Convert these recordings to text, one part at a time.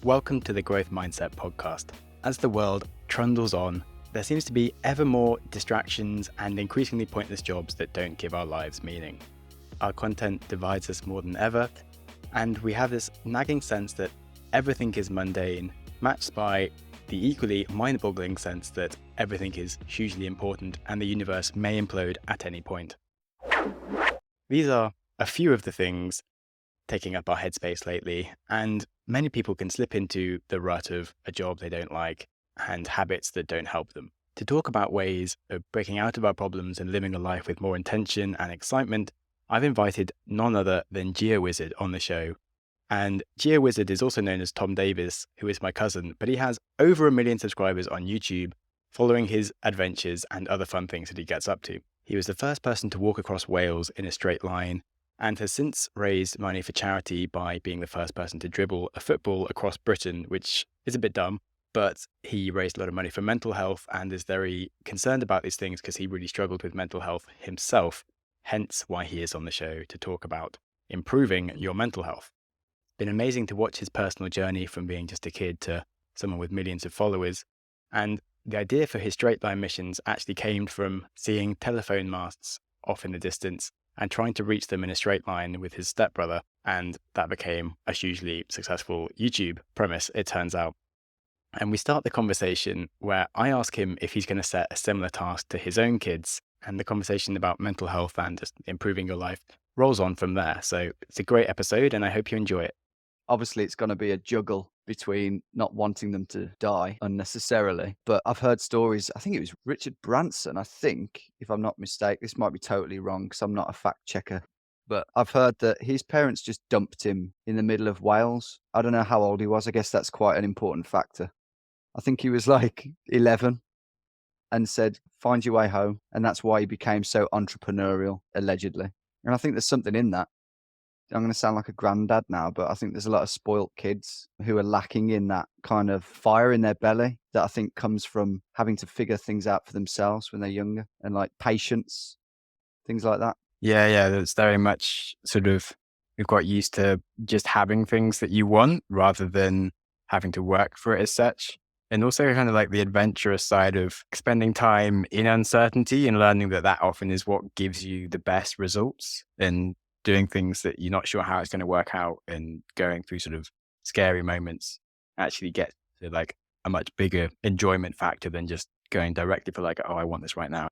Welcome to the Growth Mindset podcast. As the world trundles on, there seems to be ever more distractions and increasingly pointless jobs that don't give our lives meaning. Our content divides us more than ever, and we have this nagging sense that everything is mundane, matched by the equally mind-boggling sense that everything is hugely important and the universe may implode at any point. These are a few of the things taking up our headspace lately, and many people can slip into the rut of a job they don't like and habits that don't help them. To talk about ways of breaking out of our problems and living a life with more intention and excitement, I've invited none other than GeoWizard on the show. And GeoWizard is also known as Tom Davies, who is my cousin, but he has over 1 million subscribers on YouTube, following his adventures and other fun things that he gets up to. He was the first person to walk across Wales in a straight line, and has since raised money for charity by being the first person to dribble a football across Britain, which is a bit dumb, but he raised a lot of money for mental health and is very concerned about these things because he really struggled with mental health himself, hence why he is on the show to talk about improving your mental health. It's been amazing to watch his personal journey from being just a kid to someone with millions of followers, and the idea for his straight line missions actually came from seeing telephone masts off in the distance and trying to reach them in a straight line with his stepbrother. And that became a hugely successful YouTube premise, it turns out. And we start the conversation where I ask him if he's going to set a similar task to his own kids. And the conversation about mental health and just improving your life rolls on from there. So it's a great episode and I hope you enjoy it. Obviously, it's going to be a juggle between not wanting them to die unnecessarily. But I've heard stories, I think it was Richard Branson, I think, if I'm not mistaken. This might be totally wrong because I'm not a fact checker. But I've heard that his parents just dumped him in the middle of Wales. I don't know how old he was. I guess that's quite an important factor. I think he was like 11 and said, find your way home. And that's why he became so entrepreneurial, allegedly. And I think there's something in that. I'm going to sound like a granddad now, but I think there's a lot of spoilt kids who are lacking in that kind of fire in their belly that I think comes from having to figure things out for themselves when they're younger, and like patience, things like that. Yeah, that's very much sort of, we've got used to just having things that you want rather than having to work for it as such. And also kind of like the adventurous side of spending time in uncertainty and learning that that often is what gives you the best results, and doing things that you're not sure how it's going to work out and going through sort of scary moments actually get to like a much bigger enjoyment factor than just going directly for like, oh, I want this right now.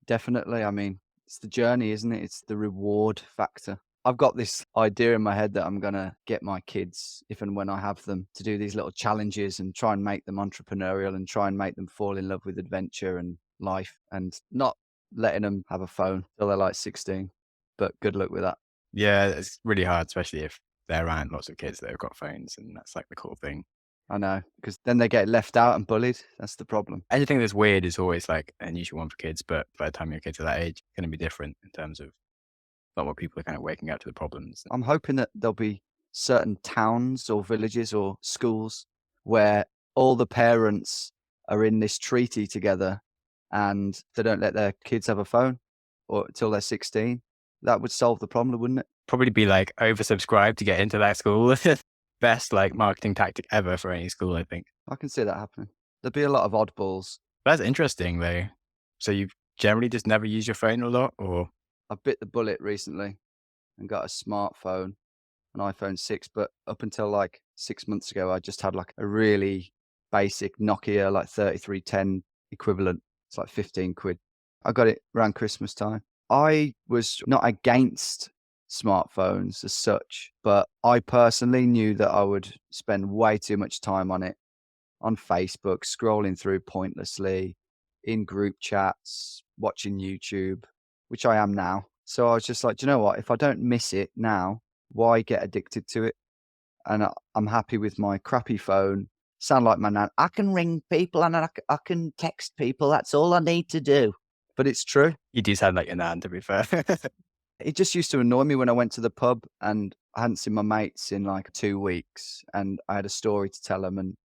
Definitely. I mean, it's the journey, isn't it? It's the reward factor. I've got this idea in my head that I'm going to get my kids, if and when I have them, to do these little challenges and try and make them entrepreneurial and try and make them fall in love with adventure and life, and not letting them have a phone till they're like 16. But good luck with that. Yeah, it's really hard, especially if they're around lots of kids that have got phones, and that's like the cool thing. I know, because then they get left out and bullied. That's the problem. Anything that's weird is always like an unusual one for kids, but by the time your kids are that age, it's going to be different in terms of not what people are kind of waking up to the problems. I'm hoping that there'll be certain towns or villages or schools where all the parents are in this treaty together and they don't let their kids have a phone or until they're 16. That would solve the problem, wouldn't it? Probably be like oversubscribed to get into that school. Best like marketing tactic ever for any school, I think. I can see that happening. There'd be a lot of oddballs. That's interesting though. So you generally just never use your phone a lot, or? I bit the bullet recently and got a smartphone, an iPhone 6, but up until like 6 months ago, I just had like a really basic Nokia, like 3310 equivalent. It's like 15 quid. I got it around Christmas time. I was not against smartphones as such, but I personally knew that I would spend way too much time on it, on Facebook, scrolling through pointlessly, in group chats, watching YouTube, which I am now. So I was just like, do you know what? If I don't miss it now, why get addicted to it? And I'm happy with my crappy phone. Sound like my nan. I can ring people and I can text people. That's all I need to do. But it's true. You do sound like your nan, to be fair. It just used to annoy me when I went to the pub and I hadn't seen my mates in like 2 weeks and I had a story to tell them, and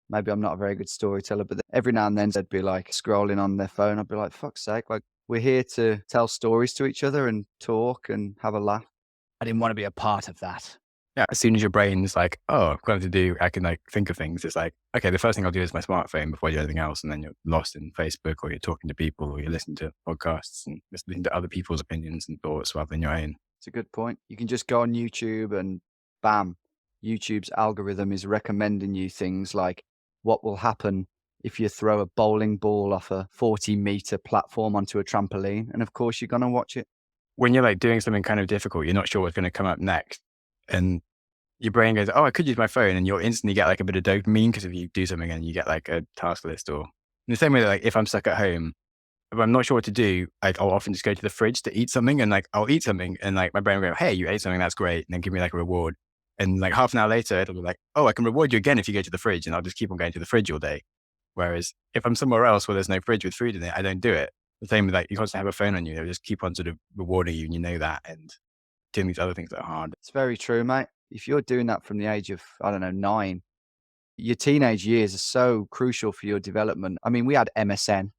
maybe I'm not a very good storyteller, but every now and then they'd be like scrolling on their phone. I'd be like, fuck's sake, like we're here to tell stories to each other and talk and have a laugh. I didn't want to be a part of that. Yeah, as soon as your brain's like, oh, I've got to do, I can like think of things. It's like, okay, the first thing I'll do is my smartphone before I do anything else. And then you're lost in Facebook, or you're talking to people, or you're listening to podcasts and listening to other people's opinions and thoughts rather than your own. It's a good point. You can just go on YouTube and bam, YouTube's algorithm is recommending you things like what will happen if you throw a bowling ball off a 40-meter platform onto a trampoline. And of course, you're going to watch it. When you're like doing something kind of difficult, you're not sure what's going to come up next. And your brain goes, oh, I could use my phone. And you'll instantly get like a bit of dopamine because if you do something and you get like a task list, or in the same way that like if I'm stuck at home, if I'm not sure what to do, I'll often just go to the fridge to eat something, and like I'll eat something and like my brain will go, hey, you ate something, that's great. And then give me like a reward. And like half an hour later, it'll be like, oh, I can reward you again if you go to the fridge, and I'll just keep on going to the fridge all day. Whereas if I'm somewhere else where there's no fridge with food in it, I don't do it. The same with like, you constantly have a phone on you. They'll just keep on sort of rewarding you, and you know that, and doing these other things that are hard. It's very true, mate. If you're doing that from the age of, I don't know, 9, your teenage years are so crucial for your development. I mean, we had MSN,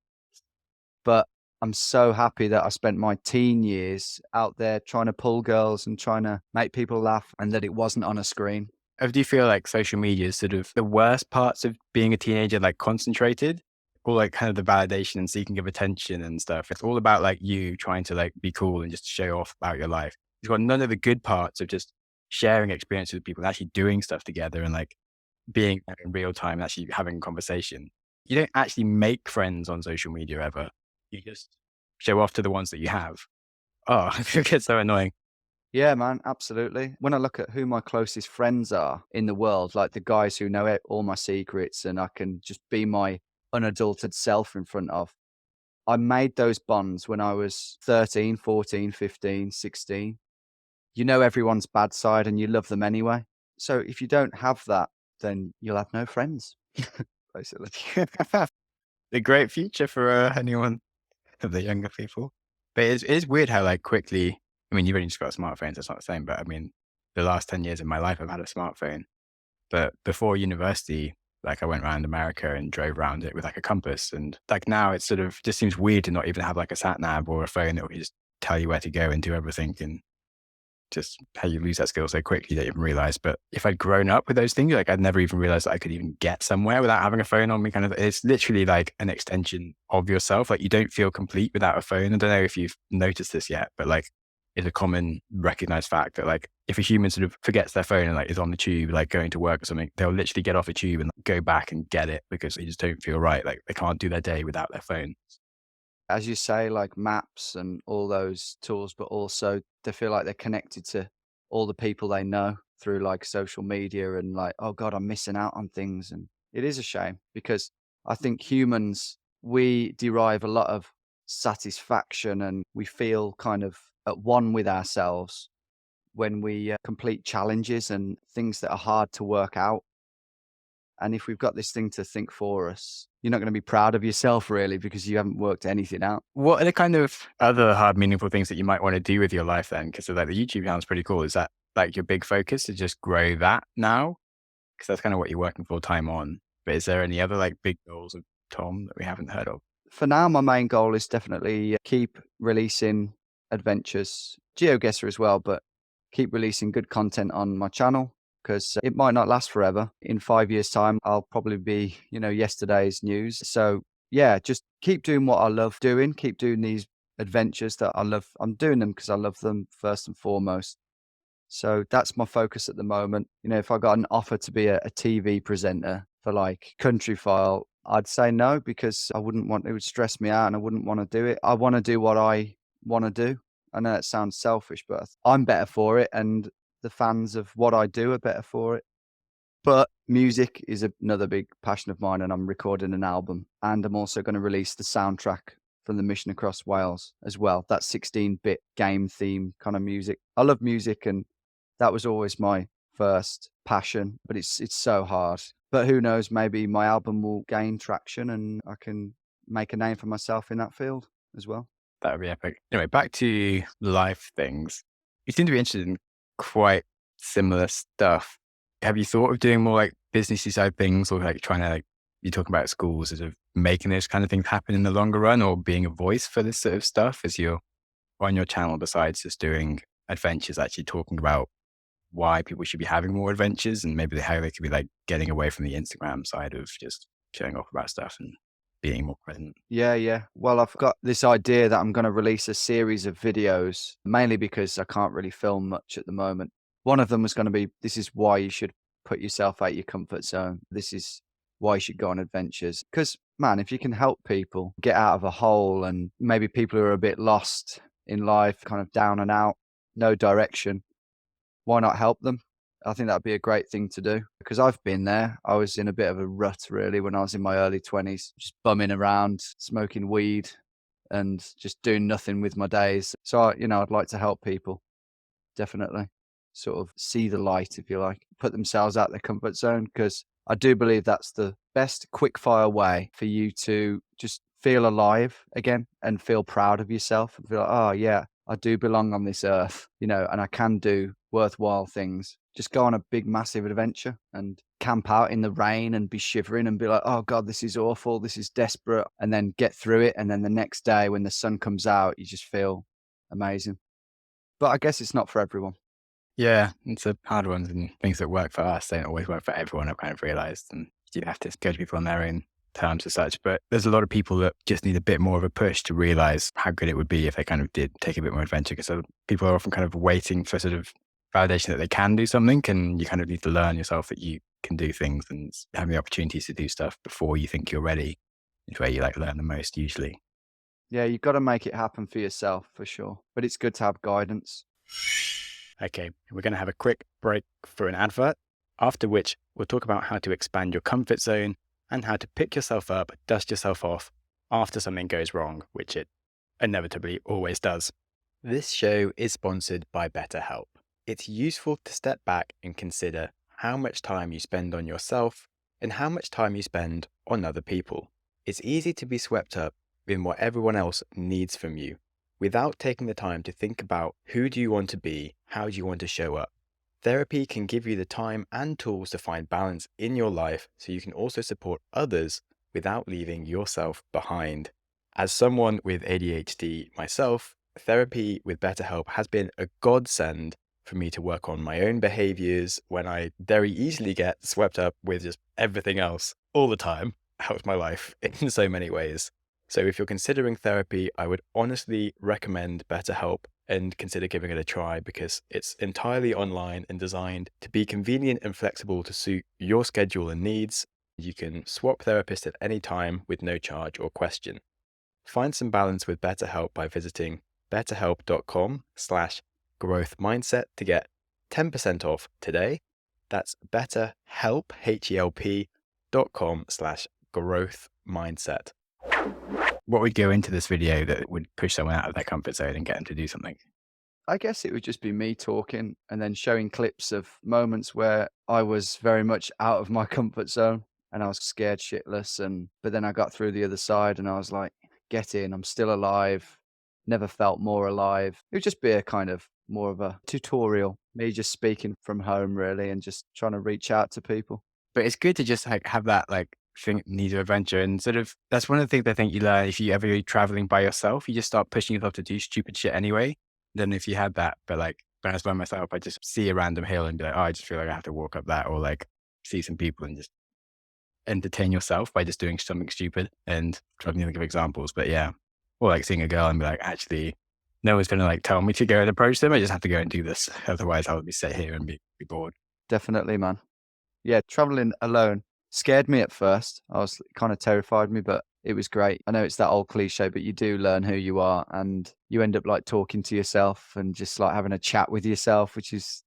but I'm so happy that I spent my teen years out there trying to pull girls and trying to make people laugh, and that it wasn't on a screen. Do you feel like social media is sort of the worst parts of being a teenager, like concentrated, or like kind of the validation and seeking of attention and stuff? It's all about like you trying to like be cool and just show off about your life. You've got none of the good parts of just sharing experiences with people and actually doing stuff together and like being in real time and actually having a conversation. You don't actually make friends on social media ever. You just show off to the ones that you have. Oh, it gets so annoying. Yeah, man, absolutely. When I look at who my closest friends are in the world, like the guys who know all my secrets and I can just be my unadulterated self in front of, I made those bonds when I was 13, 14, 15, 16. You know everyone's bad side and you love them anyway. So if you don't have that, then you'll have no friends, basically. A great future for anyone of the younger people. But it is weird how like quickly, I mean, you've only just got smartphones, that's not the same, but I mean, the last 10 years of my life, I've had a smartphone. But before university, like I went around America and drove around it with like a compass. And like now it sort of just seems weird to not even have like a sat nav or a phone that will just tell you where to go and do everything, and just how you lose that skill so quickly that you didn't realize. But if I'd grown up with those things, like I'd never even realized that I could even get somewhere without having a phone on me. Kind of, it's literally like an extension of yourself. Like you don't feel complete without a phone. I don't know if you've noticed this yet, but like it's a common recognized fact that like if a human sort of forgets their phone and like is on the tube, like going to work or something, they'll literally get off a tube and go back and get it because they just don't feel right. Like they can't do their day without their phone. As you say, like maps and all those tools, but also they feel like they're connected to all the people they know through like social media and like, oh God, I'm missing out on things. And it is a shame because I think humans, we derive a lot of satisfaction and we feel kind of at one with ourselves when we complete challenges and things that are hard to work out. And if we've got this thing to think for us, you're not going to be proud of yourself really because you haven't worked anything out. What are the kind of other hard, meaningful things that you might want to do with your life then? Because like the YouTube channel is pretty cool. Is that like your big focus to just grow that now? Because that's kind of what you're working full time on. But is there any other like big goals of Tom that we haven't heard of? For now, my main goal is definitely keep releasing adventures, GeoGuessr as well, but keep releasing good content on my channel because it might not last forever. In 5 years' time, I'll probably be, yesterday's news. So yeah, just keep doing what I love doing. Keep doing these adventures that I love. I'm doing them because I love them first and foremost. So that's my focus at the moment. If I got an offer to be a TV presenter for like Country File, I'd say no because it would stress me out and I wouldn't want to do it. I want to do what I want to do. I know it sounds selfish, but I'm better for it and the fans of what I do are better for it. But music is another big passion of mine and I'm recording an album and I'm also going to release the soundtrack from the Mission Across Wales as well. That 16-bit game theme kind of music. I love music and that was always my first passion, but it's so hard. But who knows, maybe my album will gain traction and I can make a name for myself in that field as well. That would be epic. Anyway, back to life things. You seem to be interested in quite similar stuff. Have you thought of doing more like businessy side things or like trying to like, you're talking about schools, sort of making those kind of things happen in the longer run or being a voice for this sort of stuff as you're on your channel besides just doing adventures, actually talking about why people should be having more adventures, and maybe how they could be like getting away from the Instagram side of just showing off about stuff and being more present. Yeah. Well, I've got this idea that I'm going to release a series of videos, mainly because I can't really film much at the moment. One of them was going to be, this is why you should put yourself out your comfort zone. This is why you should go on adventures. Because, man, if you can help people get out of a hole, and maybe people who are a bit lost in life, kind of down and out, no direction, why not help them? I think that'd be a great thing to do, because I've been there. I was in a bit of a rut really when I was in my early 20s, just bumming around, smoking weed and just doing nothing with my days. So, I'd like to help people, definitely sort of see the light, if you like, put themselves out their comfort zone, because I do believe that's the best quick-fire way for you to just feel alive again and feel proud of yourself and feel like, oh yeah, I do belong on this earth, and I can do worthwhile things. Just go on a big, massive adventure and camp out in the rain and be shivering and be like, oh God, this is awful. This is desperate. And then get through it. And then the next day when the sun comes out, you just feel amazing. But I guess it's not for everyone. Yeah, it's a hard one, and things that work for us don't always work for everyone, I've kind of realized, and you have to judge people on their own terms as such. But there's a lot of people that just need a bit more of a push to realize how good it would be if they kind of did take a bit more adventure, because people are often kind of waiting for sort of validation that they can do something, and you kind of need to learn yourself that you can do things, and having the opportunities to do stuff before you think you're ready is where you like learn the most usually. Yeah, you've got to make it happen for yourself for sure. But it's good to have guidance. Okay, we're going to have a quick break for an advert, after which we'll talk about how to expand your comfort zone and how to pick yourself up, dust yourself off after something goes wrong, which it inevitably always does. This show is sponsored by BetterHelp. It's useful to step back and consider how much time you spend on yourself and how much time you spend on other people. It's easy to be swept up in what everyone else needs from you, without taking the time to think about who do you want to be, how do you want to show up. Therapy can give you the time and tools to find balance in your life, so you can also support others without leaving yourself behind. As someone with ADHD myself, therapy with BetterHelp has been a godsend for me to work on my own behaviors when I very easily get swept up with just everything else all the time. It helps my life in so many ways. So if you're considering therapy, I would honestly recommend BetterHelp and consider giving it a try, because it's entirely online and designed to be convenient and flexible to suit your schedule and needs. You can swap therapists at any time with no charge or question. Find some balance with BetterHelp by visiting betterhelp.com/growthmindset to get 10% off today. That's betterhelp, HELP.com/growthmindset. What would go into this video that would push someone out of their comfort zone and get them to do something? I guess it would just be me talking and then showing clips of moments where I was very much out of my comfort zone and I was scared shitless. But then I got through the other side and I was like, get in, I'm still alive. Never felt more alive. It would just be a kind of more of a tutorial, me just speaking from home really and just trying to reach out to people. But it's good to just like have that like need of adventure, and sort of that's one of the things I think you learn if you ever be traveling by yourself. You just start pushing yourself to do stupid shit anyway. Then if you had that, but like when I was by myself, I just see a random hill and be like, oh, I just feel like I have to walk up that, or like see some people and just entertain yourself by just doing something stupid. And trying to think of examples, but yeah, or like seeing a girl and be like, actually, no one's gonna like tell me to go and approach them. I just have to go and do this. Otherwise, I would be sat here and be bored. Definitely, man. Yeah, traveling alone scared me at first. I was kind of terrified me, but it was great. I know it's that old cliche, but you do learn who you are and you end up like talking to yourself and just like having a chat with yourself, which is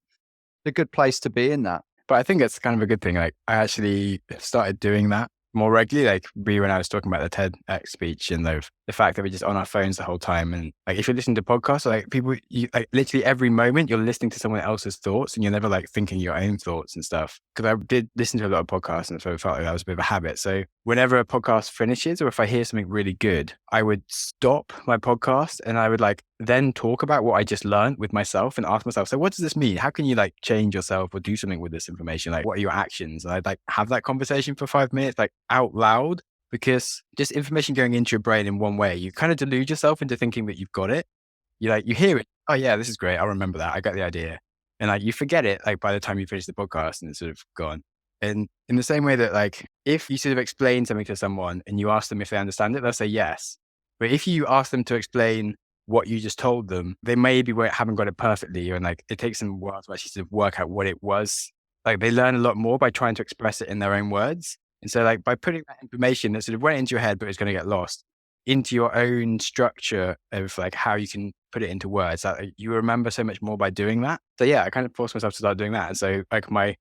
a good place to be in that. But I think it's kind of a good thing. Like I actually started doing that more regularly, like when I was talking about the TEDx speech and the fact that we're just on our phones the whole time. And like, if you're listening to podcasts, like people, you, like literally every moment you're listening to someone else's thoughts and you're never like thinking your own thoughts and stuff. Because I did listen to a lot of podcasts and so I felt like that was a bit of a habit. So whenever a podcast finishes or if I hear something really good, I would stop my podcast and I would like then talk about what I just learned with myself and ask myself, so what does this mean? How can you like change yourself or do something with this information? Like, what are your actions? And I'd like have that conversation for 5 minutes, like out loud, because just information going into your brain in one way, you kind of delude yourself into thinking that you've got it. You like, you hear it. Oh yeah, this is great. I'll remember that. I got the idea. And like you forget it like by the time you finish the podcast and it's sort of gone. And in the same way that like if you sort of explain something to someone and you ask them if they understand it, they'll say yes. But if you ask them to explain what you just told them, they maybe haven't got it perfectly, and like it takes them a while to actually sort of work out what it was. Like they learn a lot more by trying to express it in their own words. And so like by putting that information that sort of went into your head but it's going to get lost into your own structure of like how you can put it into words, that you remember so much more by doing that. So yeah, I kind of forced myself to start doing that. And so like my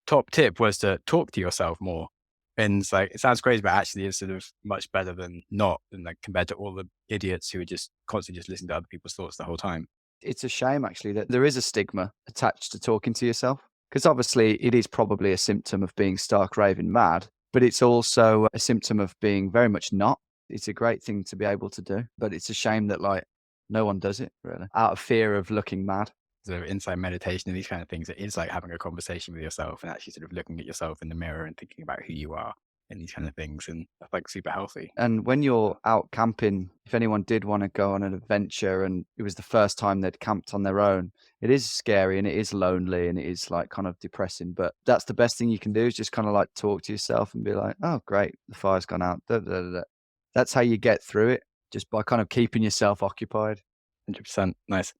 top tip was to talk to yourself more. And it's like, it sounds crazy, but actually it's sort of much better than not, and like compared to all the idiots who are just constantly just listening to other people's thoughts the whole time. It's a shame actually that there is a stigma attached to talking to yourself, because obviously it is probably a symptom of being stark raving mad, but it's also a symptom of being very much not. It's a great thing to be able to do, but it's a shame that like no one does it really out of fear of looking mad. So inside meditation and these kind of things, it is like having a conversation with yourself and actually sort of looking at yourself in the mirror and thinking about who you are and these kind of things. And that's like super healthy. And when you're out camping, if anyone did want to go on an adventure and it was the first time they'd camped on their own, it is scary and it is lonely and it is like kind of depressing. But that's the best thing you can do, is just kind of like talk to yourself and be like, oh, great, the fire's gone out. Da, da, da, da. That's how you get through it, just by kind of keeping yourself occupied. 100%. Nice.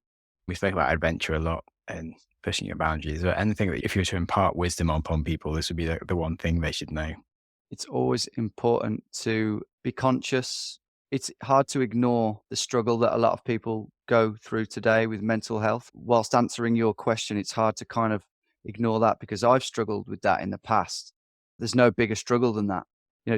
We spoke about adventure a lot and pushing your boundaries. Is there anything that if you were to impart wisdom upon people, this would be the one thing they should know? It's always important to be conscious. It's hard to ignore the struggle that a lot of people go through today with mental health. Whilst answering your question, it's hard to kind of ignore that, because I've struggled with that in the past. There's no bigger struggle than that,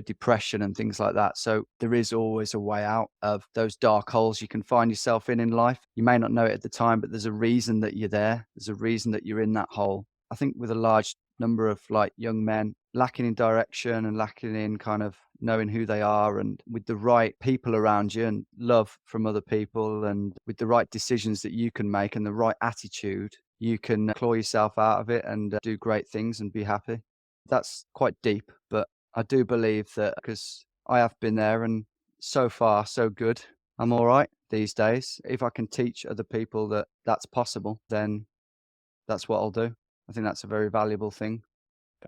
depression and things like that. So there is always a way out of those dark holes you can find yourself in life. You may not know it at the time, but there's a reason that you're there. There's a reason that you're in that hole. I think with a large number of like young men lacking in direction and lacking in kind of knowing who they are, and with the right people around you and love from other people, and with the right decisions that you can make and the right attitude, you can claw yourself out of it and do great things and be happy. That's quite deep, but I do believe that, because I have been there, and so far so good. I'm all right these days. If I can teach other people that that's possible, then that's what I'll do. I think that's a very valuable thing.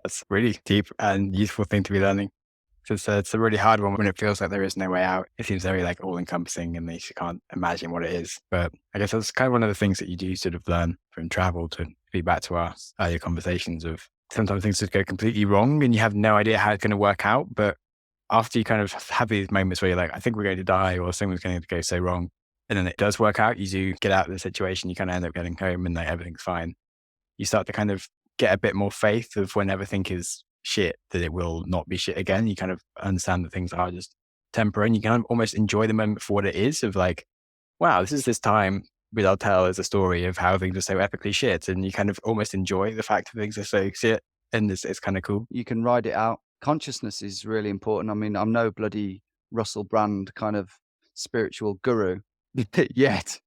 That's really deep and useful thing to be learning. It's a really hard one when it feels like there is no way out. It seems very like all encompassing and you can't imagine what it is. But I guess that's kind of one of the things that you do sort of learn from travel, to be back to our earlier conversations of sometimes things just go completely wrong and you have no idea how it's going to work out. But after you kind of have these moments where you're like, I think we're going to die or something's going to go so wrong, and then it does work out, you do get out of the situation, you kind of end up getting home and like everything's fine. You start to kind of get a bit more faith of when everything is shit, that it will not be shit again. You kind of understand that things are just temporary, and you kind of almost enjoy the moment for what it is, of like, wow, this time we'll tell as a story of how things are so epically shit. And you kind of almost enjoy the fact that things are so shit. And it's kind of cool. You can ride it out. Consciousness is really important. I mean, I'm no bloody Russell Brand kind of spiritual guru yet.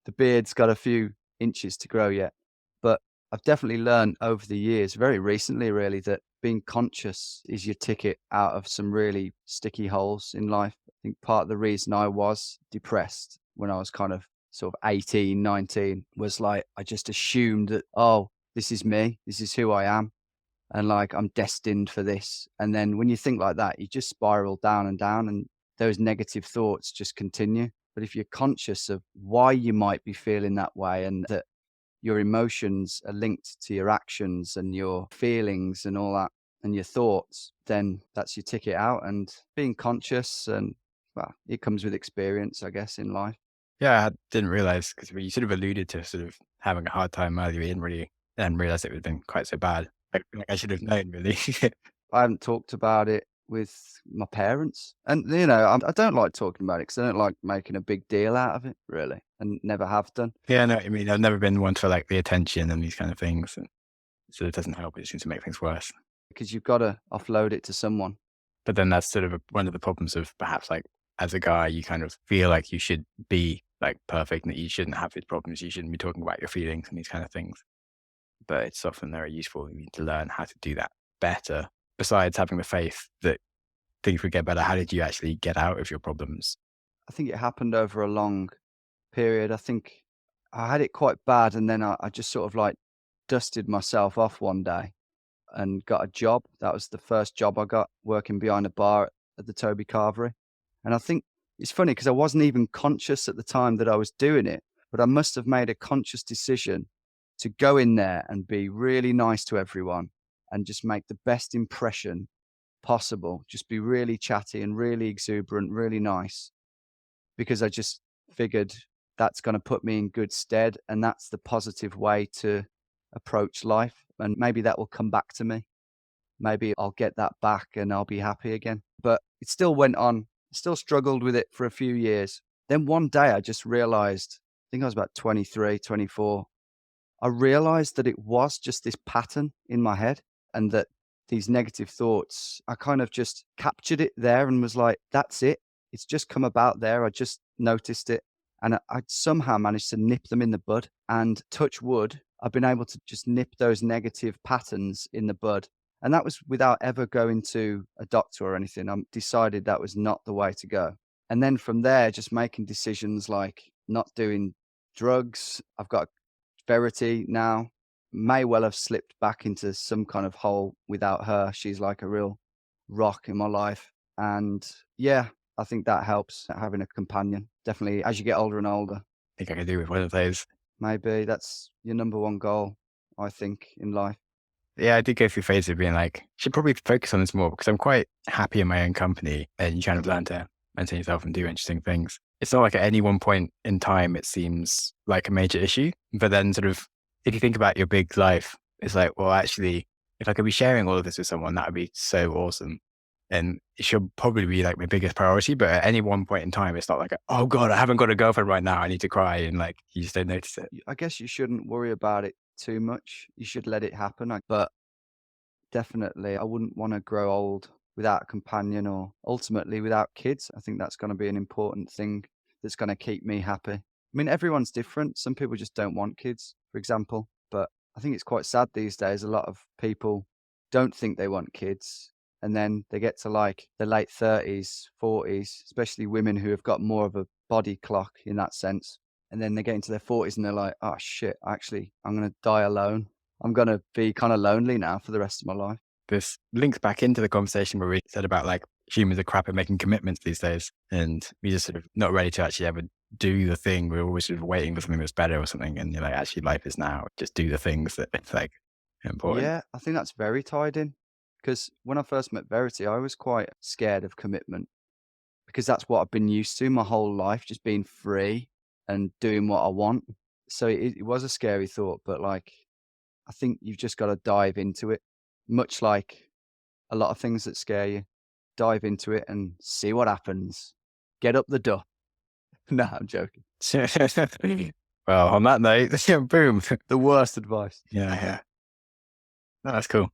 The beard's got a few inches to grow yet. But I've definitely learned over the years, very recently really, that being conscious is your ticket out of some really sticky holes in life. I think part of the reason I was depressed when I was kind of sort of 18, 19 was like, I just assumed that, oh, this is me, this is who I am, and like I'm destined for this. And then when you think like that, you just spiral down and those negative thoughts just continue. But if you're conscious of why you might be feeling that way, and that your emotions are linked to your actions and your feelings and all that and your thoughts, then that's your ticket out. And being conscious, and well, it comes with experience, I guess, in life. Yeah, I didn't realize, because you sort of alluded to sort of having a hard time earlier. You didn't realize it would have been quite so bad. Like I should have known, really. I haven't talked about it with my parents, and I don't like talking about it because I don't like making a big deal out of it, really, and never have done. Yeah, no, I mean, I've never been one for like the attention and these kind of things, and so it doesn't help. It seems to make things worse. Because you've got to offload it to someone. But then that's sort of one of the problems of perhaps like as a guy, you kind of feel like you should be like perfect and that you shouldn't have these problems. You shouldn't be talking about your feelings and these kind of things. But it's often very useful. You need to learn how to do that better. Besides having the faith that things would get better, how did you actually get out of your problems? I think it happened over a long period. I think I had it quite bad, and then I just sort of like dusted myself off one day and got a job. That was the first job I got, working behind a bar at the Toby Carvery. And I think it's funny because I wasn't even conscious at the time that I was doing it, but I must have made a conscious decision to go in there and be really nice to everyone and just make the best impression possible. Just be really chatty and really exuberant, really nice, because I just figured that's going to put me in good stead. And that's the positive way to approach life. And maybe that will come back to me. Maybe I'll get that back and I'll be happy again. But it still went on, still struggled with it for a few years. Then one day I just realized, I think I was about 23, 24. I realized that it was just this pattern in my head, and that these negative thoughts, I kind of just captured it there and was like, that's it. It's just come about there. I just noticed it. And I somehow managed to nip them in the bud, and touch wood, I've been able to just nip those negative patterns in the bud. And that was without ever going to a doctor or anything. I decided that was not the way to go. And then from there, just making decisions like not doing drugs. I've got Verity now. May well have slipped back into some kind of hole without her. She's like a real rock in my life. And yeah, I think that helps, having a companion. Definitely as you get older and older. I think I could do with one of those. Maybe that's your number one goal, I think, in life. Yeah, I did go through phases of being like, should probably focus on this more, because I'm quite happy in my own company, and you kind of learn to maintain yourself and do interesting things. It's not like at any one point in time it seems like a major issue, but then sort of if you think about your big life, it's like, well, actually, if I could be sharing all of this with someone, that would be so awesome. And it should probably be like my biggest priority. But at any one point in time, it's not like, oh God, I haven't got a girlfriend right now, I need to cry. And like, you just don't notice it. I guess you shouldn't worry about it too much. You should let it happen. But definitely, I wouldn't want to grow old without a companion, or ultimately without kids. I think that's going to be an important thing that's going to keep me happy. I mean, everyone's different. Some people just don't want kids, for example. But I think it's quite sad these days. A lot of people don't think they want kids. And then they get to like the late 30s, 40s, especially women who have got more of a body clock in that sense. And then they get into their 40s and they're like, oh shit, actually, I'm going to die alone. I'm going to be kind of lonely now for the rest of my life. This links back into the conversation where we said about like humans are crap at making commitments these days. And we just sort of not ready to actually ever do the thing. We're always sort of waiting for something that's better or something. And you're like, actually, life is now. Just do the things that it's like important. Yeah, I think that's very tied in. Because when I first met Verity, I was quite scared of commitment, because that's what I've been used to my whole life, just being free and doing what I want. So it was a scary thought, but like, I think you've just got to dive into it, much like a lot of things that scare you. Dive into it and see what happens. Get up the duff. No, I'm joking. Well, on that note, boom. The worst advice. Yeah. No, that's cool.